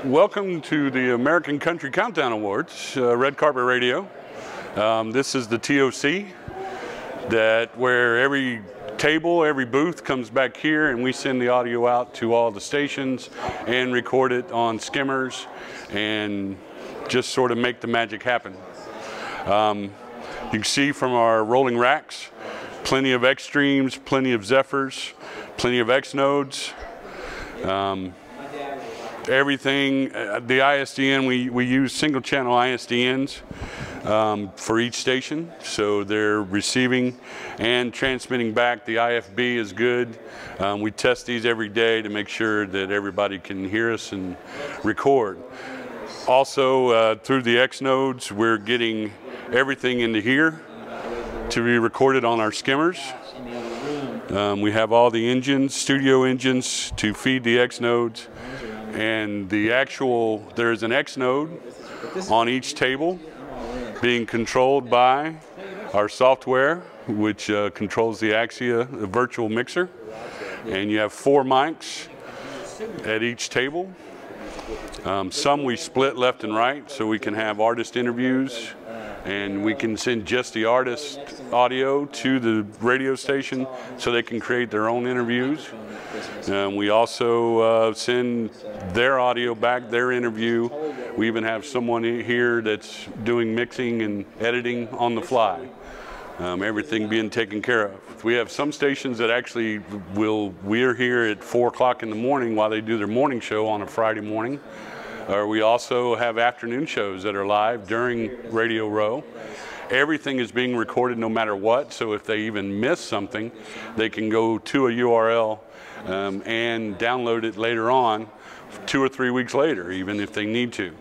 Welcome to the American Country Countdown Awards, Red Carpet Radio. This is the TOC, where every table, every booth comes back here and we send the audio out to all the stations and record it on skimmers and just sort of make the magic happen. You can see from our rolling racks, plenty of X streams, plenty of Zephyrs, plenty of X nodes. Everything, the ISDN, we use single channel ISDNs for each station, so they're receiving and transmitting back. The IFB is good. We test these every day to make sure that everybody can hear us and record. Also, through the X nodes, we're getting everything into here to be recorded on our skimmers. We have all the engines, studio engines, to feed the X nodes. And there's an X node on each table being controlled by our software, which controls the Axia, the virtual mixer. And you have 4 mics at each table. Some we split left and right so we can have artist interviews, and we can send just the artist audio to the radio station so they can create their own interviews. We also send their audio back, their interview. We even have someone here that's doing mixing and editing on the fly. Everything being taken care of. We have some stations that actually we're here at 4 o'clock in the morning while they do their morning show on a Friday morning. We also have afternoon shows that are live during Radio Row. Everything is being recorded no matter what, so if they even miss something, they can go to a URL and download it later on, 2 or 3 weeks later, even if they need to.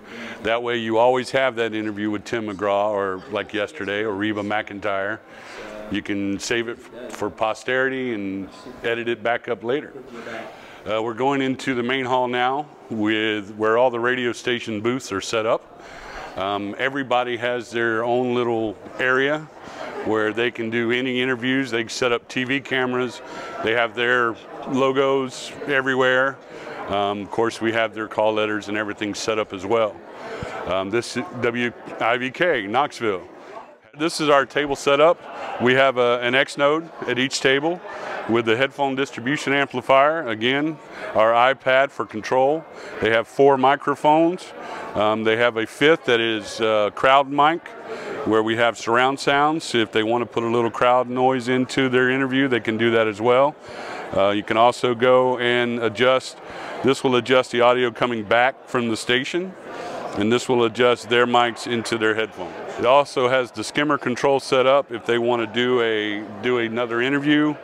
That way you always have that interview with Tim McGraw, or like yesterday, or Reba McEntire. You can save it for posterity and edit it back up later. We're going into the main hall now where all the radio station booths are set up. Everybody has their own little area where they can do any interviews. They can set up TV cameras. They have their logos everywhere. Of course, we have their call letters and everything set up as well. This is WIVK, Knoxville. This is our table setup. We have an X node at each table with the headphone distribution amplifier. Again, our iPad for control. They have 4 microphones. They have a 5th that is crowd mic, where we have surround sounds. If they want to put a little crowd noise into their interview, they can do that as well. You can also go and adjust. This will adjust the audio coming back from the station, and this will adjust their mics into their headphones. It also has the skimmer control set up. If they want to do another interview,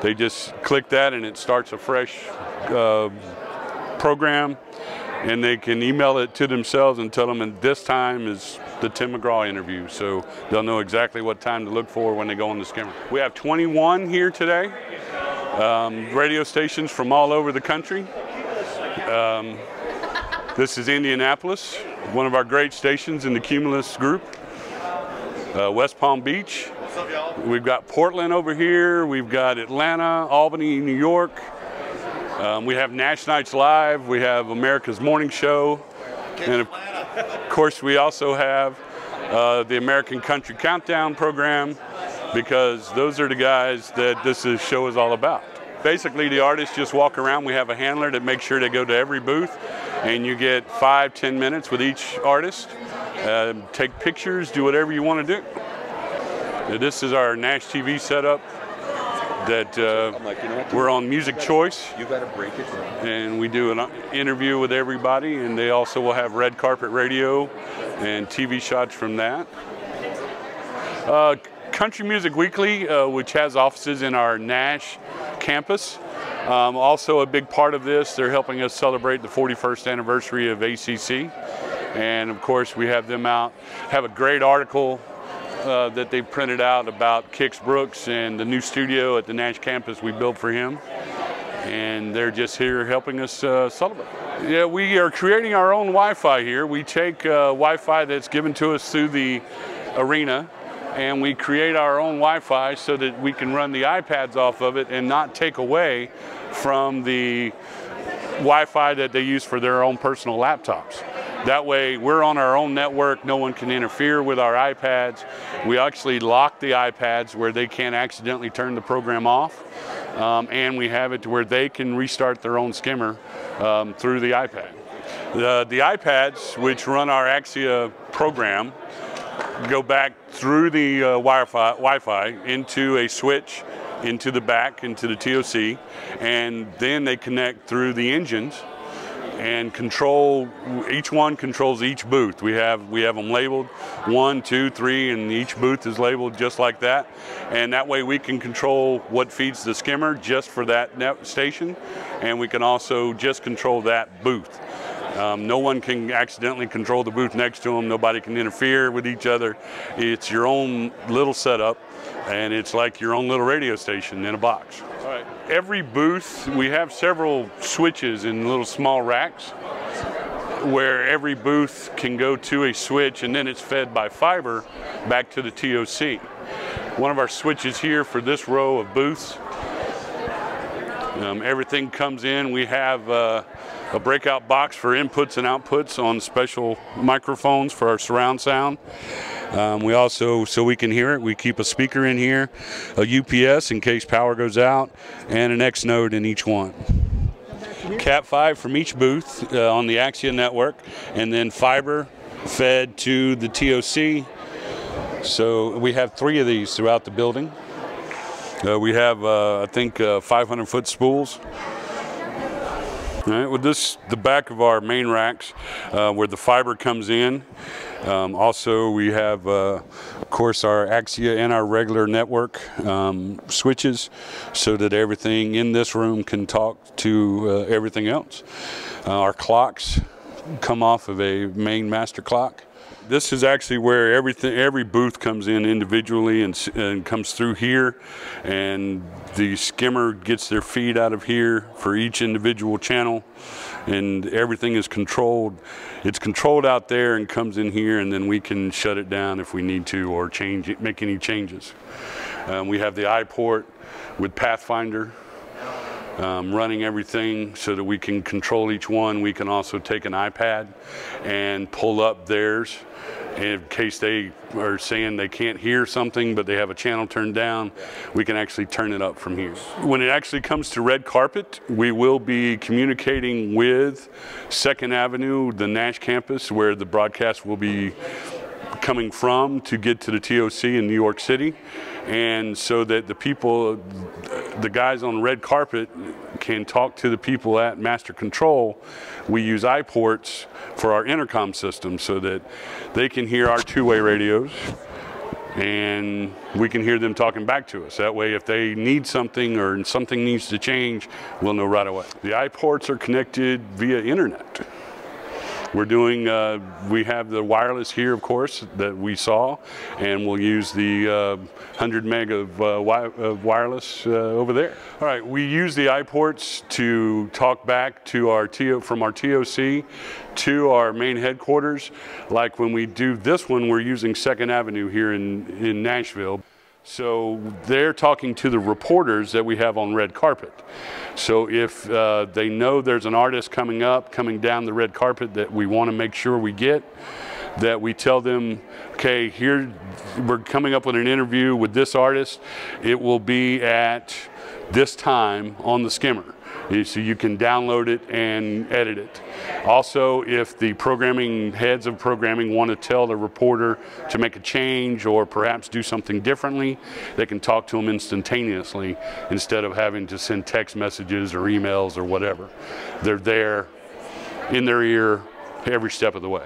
they just click that and it starts a fresh program, and they can email it to themselves and tell them, and this time is the Tim McGraw interview, so they'll know exactly what time to look for when they go on the skimmer. We have 21 here today, radio stations from all over the country. This is Indianapolis, one of our great stations in the Cumulus group. West Palm Beach. We've got Portland over here. We've got Atlanta, Albany, New York. We have Nash Nights Live. We have America's Morning Show. And of course, we also have the American Country Countdown program, because those are the guys that this show is all about. Basically, the artists just walk around. We have a handler that makes sure they go to every booth, and you get 5–10 minutes with each artist. Take pictures, do whatever you want to do. This is our Nash TV setup that we're on Music Choice. You got to break it down. And we do an interview with everybody, and they also will have Red Carpet Radio and TV shots from that. Country Music Weekly, which has offices in our Nash campus. Also a big part of this, they're helping us celebrate the 41st anniversary of ACC. And of course we have them out, have a great article that they printed out about Kix Brooks and the new studio at the Nash campus we built for him. And they're just here helping us celebrate. Yeah, we are creating our own Wi-Fi here. We take Wi-Fi that's given to us through the arena, and we create our own Wi-Fi so that we can run the iPads off of it and not take away from the Wi-Fi that they use for their own personal laptops. That way we're on our own network, no one can interfere with our iPads. We actually lock the iPads where they can't accidentally turn the program off, and we have it to where they can restart their own skimmer through the iPad. The iPads, which run our Axia program, go back through the Wi-Fi into a switch, into the back, into the TOC, and then they connect through the engines and control. Each one controls each booth. We have them labeled 1, 2, 3, and each booth is labeled just like that. And that way we can control what feeds the skimmer just for that station, and we can also just control that booth. No one can accidentally control the booth next to them. Nobody can interfere with each other. It's your own little setup, and it's like your own little radio station in a box. All right. Every booth, we have several switches in little small racks where every booth can go to a switch, and then it's fed by fiber back to the TOC. One of our switches here for this row of booths, everything comes in. We have a breakout box for inputs and outputs on special microphones for our surround sound. We also, so we can hear it, we keep a speaker in here, a UPS in case power goes out, and an X node in each one. Cat 5 from each booth on the Axia network, and then fiber fed to the TOC. So we have 3 of these throughout the building. We have, I think, 500-foot spools. All right, with this, the back of our main racks where the fiber comes in. Also, we have, of course, our Axia and our regular network switches so that everything in this room can talk to everything else. Our clocks come off of a main master clock. This is actually where every booth comes in individually and comes through here, and the skimmer gets their feed out of here for each individual channel, and everything is controlled. It's controlled out there and comes in here, and then we can shut it down if we need to or change it, make any changes. We have the iPort with Pathfinder running everything so that we can control each one. We can also take an iPad and pull up theirs in case they are saying they can't hear something but they have a channel turned down. We can actually turn it up from here. When it actually comes to red carpet, we will be communicating with 2nd Avenue, the Nash campus, where the broadcast will be coming from to get to the TOC in New York City, and so that the people, the guys on red carpet can talk to the people at master control. We use iPorts for our intercom system so that they can hear our 2-way radios and we can hear them talking back to us. That way if they need something or something needs to change, we'll know right away. The iPorts are connected via internet. We're doing, we have the wireless here, of course, that we saw, and we'll use the 100 meg of wireless over there. All right, we use the iPorts to talk back to from our TOC to our main headquarters. Like when we do this one, we're using 2nd Avenue here in Nashville. So they're talking to the reporters that we have on red carpet. So if they know there's an artist coming down the red carpet that we want to make sure we get, that we tell them, okay, here we're coming up with an interview with this artist. It will be at this time on the skimmer. So you can download it and edit it. Also, if the heads of programming want to tell the reporter to make a change or perhaps do something differently, they can talk to them instantaneously instead of having to send text messages or emails or whatever. They're there in their ear every step of the way.